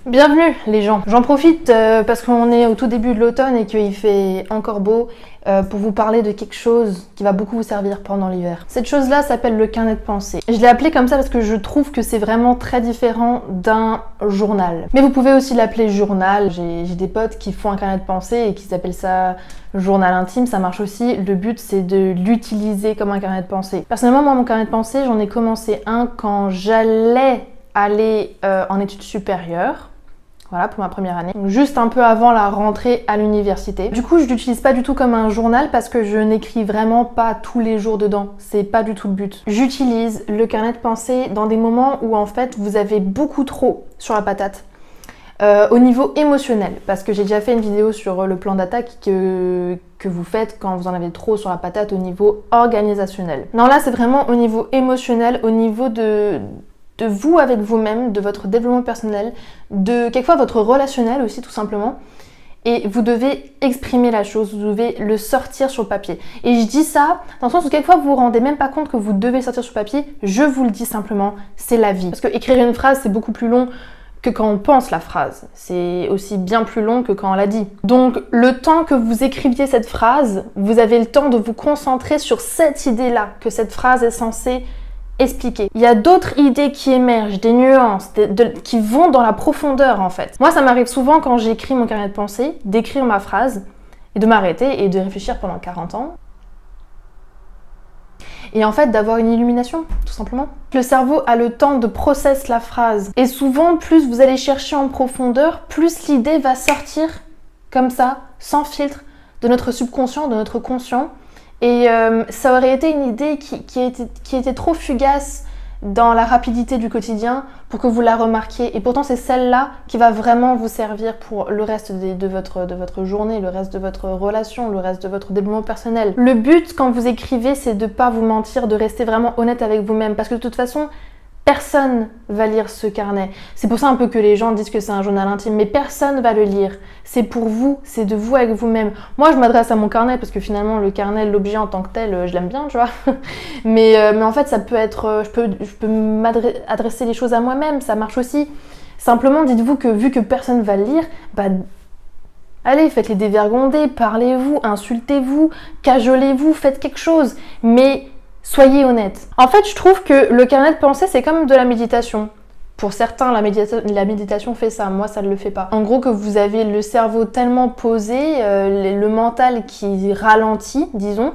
Bienvenue les gens. J'en profite parce qu'on est au tout début de l'automne et qu'il fait encore beau pour vous parler de quelque chose qui va beaucoup vous servir pendant l'hiver. Cette chose-là s'appelle le carnet de pensée. Je l'ai appelé comme ça parce que je trouve que c'est vraiment très différent d'un journal. Mais vous pouvez aussi l'appeler journal. J'ai des potes qui font un carnet de pensée et qui s'appellent ça journal intime, ça marche aussi. Le but c'est de l'utiliser comme un carnet de pensée. Personnellement, moi mon carnet de pensée, j'en ai commencé un quand j'allais aller en études supérieures. Voilà, pour ma première année. Donc, juste un peu avant la rentrée à l'université. Du coup, je l'utilise pas du tout comme un journal parce que je n'écris vraiment pas tous les jours dedans. C'est pas du tout le but. J'utilise le carnet de pensée dans des moments où en fait vous avez beaucoup trop sur la patate. Au niveau émotionnel, parce que j'ai déjà fait une vidéo sur le plan d'attaque que vous faites quand vous en avez trop sur la patate au niveau organisationnel. Non, là c'est vraiment au niveau émotionnel, au niveau de vous avec vous-même, de votre développement personnel, de quelquefois votre relationnel aussi tout simplement. Et vous devez exprimer la chose, vous devez le sortir sur le papier. Et je dis ça dans le sens où quelquefois vous vous rendez même pas compte que vous devez le sortir sur le papier. Je vous le dis simplement, c'est la vie. Parce que écrire une phrase c'est beaucoup plus long que quand on pense la phrase. C'est aussi bien plus long que quand on l'a dit. Donc le temps que vous écriviez cette phrase, vous avez le temps de vous concentrer sur cette idée-là, que cette phrase est censée expliquer. Il y a d'autres idées qui émergent, des nuances, qui vont dans la profondeur en fait. Moi ça m'arrive souvent quand j'écris mon carnet de pensée, d'écrire ma phrase et de m'arrêter et de réfléchir pendant 40 ans. Et en fait d'avoir une illumination, tout simplement. Le cerveau a le temps de processer la phrase. Et souvent, plus vous allez chercher en profondeur, plus l'idée va sortir comme ça, sans filtre, de notre subconscient, de notre conscient. Et ça aurait été une idée qui était trop fugace dans la rapidité du quotidien pour que vous la remarquiez. Et pourtant, c'est celle-là qui va vraiment vous servir pour le reste de votre journée, le reste de votre relation, le reste de votre développement personnel. Le but, quand vous écrivez, c'est de ne pas vous mentir, de rester vraiment honnête avec vous-même. Parce que de toute façon, personne va lire ce carnet. C'est pour ça un peu que les gens disent que c'est un journal intime, mais personne va le lire. C'est pour vous, c'est de vous avec vous-même. Moi, je m'adresse à mon carnet parce que finalement, le carnet, l'objet en tant que tel, je l'aime bien, tu vois. mais en fait, ça peut être... Je peux m'adresser les choses à moi-même, ça marche aussi. Simplement, dites-vous que vu que personne va le lire, bah... allez, faites-les dévergonder, parlez-vous, insultez-vous, cajolez-vous, faites quelque chose. Mais... soyez honnête. En fait, je trouve que le carnet de pensée, c'est comme de la méditation. Pour certains, la méditation fait ça. Moi, ça ne le fait pas. En gros, que vous avez le cerveau tellement posé, le mental qui ralentit, disons,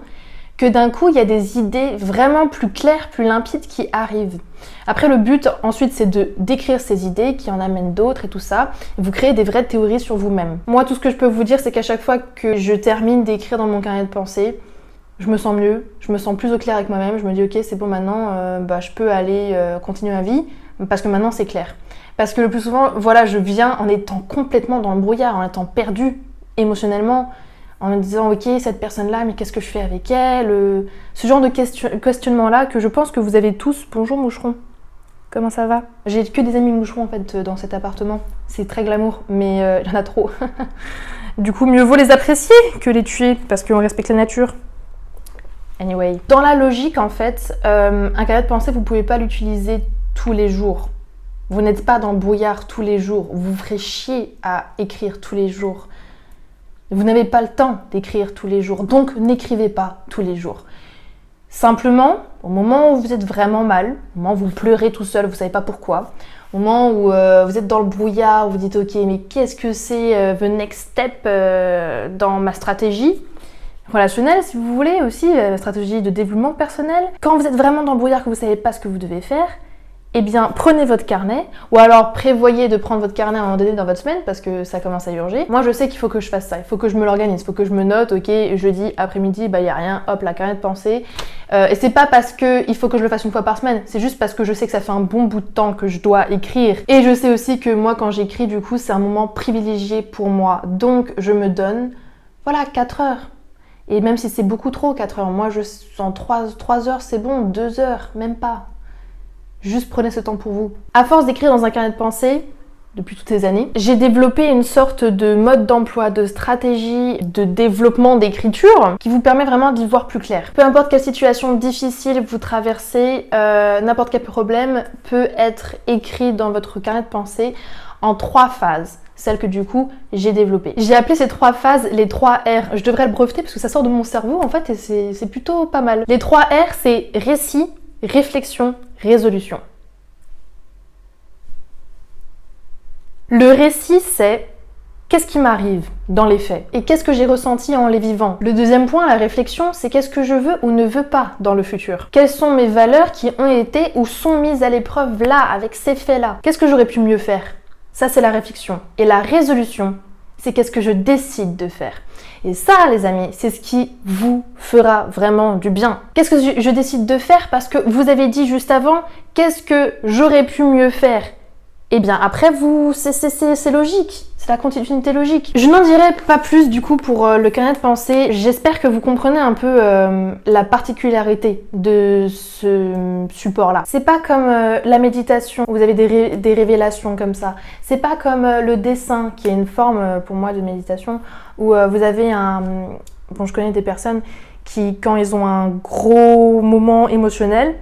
que d'un coup, il y a des idées vraiment plus claires, plus limpides qui arrivent. Après, le but, ensuite, c'est d'écrire ces idées qui en amènent d'autres et tout ça. Vous créez des vraies théories sur vous-même. Moi, tout ce que je peux vous dire, c'est qu'à chaque fois que je termine d'écrire dans mon carnet de pensée, je me sens mieux, je me sens plus au clair avec moi-même, je me dis ok c'est bon maintenant, je peux aller continuer ma vie parce que maintenant c'est clair. Parce que le plus souvent, voilà, je viens en étant complètement dans le brouillard, en étant perdue émotionnellement, en me disant ok cette personne-là, mais qu'est-ce que je fais avec elle, ce genre de questionnement-là que je pense que vous avez tous. Bonjour moucheron, comment ça va? J'ai que des amis moucherons en fait dans cet appartement, c'est très glamour, mais il y en a trop. Du coup mieux vaut les apprécier que les tuer parce qu'on respecte la nature. Anyway. Dans la logique, en fait, un carnet de pensée, vous ne pouvez pas l'utiliser tous les jours. Vous n'êtes pas dans le brouillard tous les jours. Vous vous ferez chier à écrire tous les jours. Vous n'avez pas le temps d'écrire tous les jours. Donc, n'écrivez pas tous les jours. Simplement, au moment où vous êtes vraiment mal, au moment où vous pleurez tout seul, vous ne savez pas pourquoi, au moment où vous êtes dans le brouillard, où vous dites « Ok, mais qu'est-ce que c'est the next step dans ma stratégie ?» relationnelle, si vous voulez, aussi, stratégie de développement personnel. Quand vous êtes vraiment dans le brouillard, que vous ne savez pas ce que vous devez faire, eh bien, prenez votre carnet, ou alors prévoyez de prendre votre carnet à un moment donné dans votre semaine, parce que ça commence à urger. Moi, je sais qu'il faut que je fasse ça, il faut que je me l'organise, il faut que je me note, ok, jeudi, après-midi, il n'y a rien, hop, la carnet de pensée. Et c'est pas parce qu'il faut que je le fasse une fois par semaine, c'est juste parce que je sais que ça fait un bon bout de temps que je dois écrire. Et je sais aussi que moi, quand j'écris, du coup, c'est un moment privilégié pour moi. Donc, je me donne, voilà, 4 heures. Et même si c'est beaucoup trop, 4 heures, moi, en 3 heures, c'est bon, 2 heures, même pas. Juste prenez ce temps pour vous. À force d'écrire dans un carnet de pensée, depuis toutes ces années, j'ai développé une sorte de mode d'emploi, de stratégie, de développement d'écriture qui vous permet vraiment d'y voir plus clair. Peu importe quelle situation difficile vous traversez, n'importe quel problème peut être écrit dans votre carnet de pensée en 3 phases. Celle que du coup j'ai développée. J'ai appelé ces 3 phases les 3 R. Je devrais le breveter parce que ça sort de mon cerveau en fait et c'est plutôt pas mal. Les 3 R, c'est récit, réflexion, résolution. Le récit, c'est qu'est-ce qui m'arrive dans les faits et qu'est-ce que j'ai ressenti en les vivant. Le deuxième point, la réflexion, c'est qu'est-ce que je veux ou ne veux pas dans le futur. Quelles sont mes valeurs qui ont été ou sont mises à l'épreuve là, avec ces faits-là. Qu'est-ce que j'aurais pu mieux faire? Ça, c'est la réflexion. Et la résolution, c'est qu'est-ce que je décide de faire. Et ça, les amis, c'est ce qui vous fera vraiment du bien. Qu'est-ce que je décide de faire? Parce que vous avez dit juste avant, qu'est-ce que j'aurais pu mieux faire? Eh bien, après, c'est logique. C'est la continuité logique. Je n'en dirai pas plus, du coup, pour le carnet de pensée. J'espère que vous comprenez un peu la particularité de ce support-là. C'est pas comme la méditation, où vous avez des révélations comme ça. C'est pas comme le dessin, qui est une forme, pour moi, de méditation, où vous avez un... Bon, je connais des personnes qui, quand ils ont un gros moment émotionnel,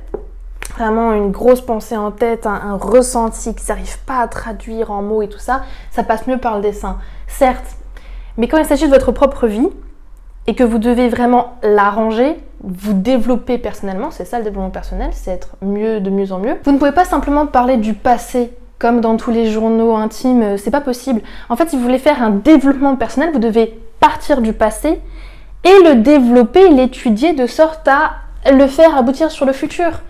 vraiment une grosse pensée en tête, un ressenti qu'ils n'arrivent pas à traduire en mots et tout ça, ça passe mieux par le dessin, certes. Mais quand il s'agit de votre propre vie et que vous devez vraiment l'arranger, vous développer personnellement, c'est ça le développement personnel, c'est être mieux de mieux en mieux. Vous ne pouvez pas simplement parler du passé comme dans tous les journaux intimes, c'est pas possible. En fait, si vous voulez faire un développement personnel, vous devez partir du passé et le développer, l'étudier de sorte à le faire aboutir sur le futur.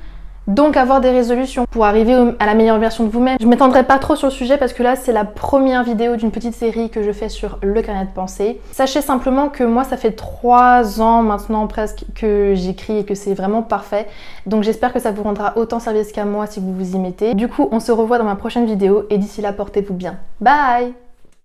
Donc avoir des résolutions pour arriver à la meilleure version de vous-même. Je ne m'étendrai pas trop sur le sujet parce que là c'est la première vidéo d'une petite série que je fais sur le carnet de pensée. Sachez simplement que moi ça fait 3 ans maintenant presque que j'écris et que c'est vraiment parfait. Donc j'espère que ça vous rendra autant service qu'à moi si vous vous y mettez. Du coup on se revoit dans ma prochaine vidéo et d'ici là portez-vous bien. Bye!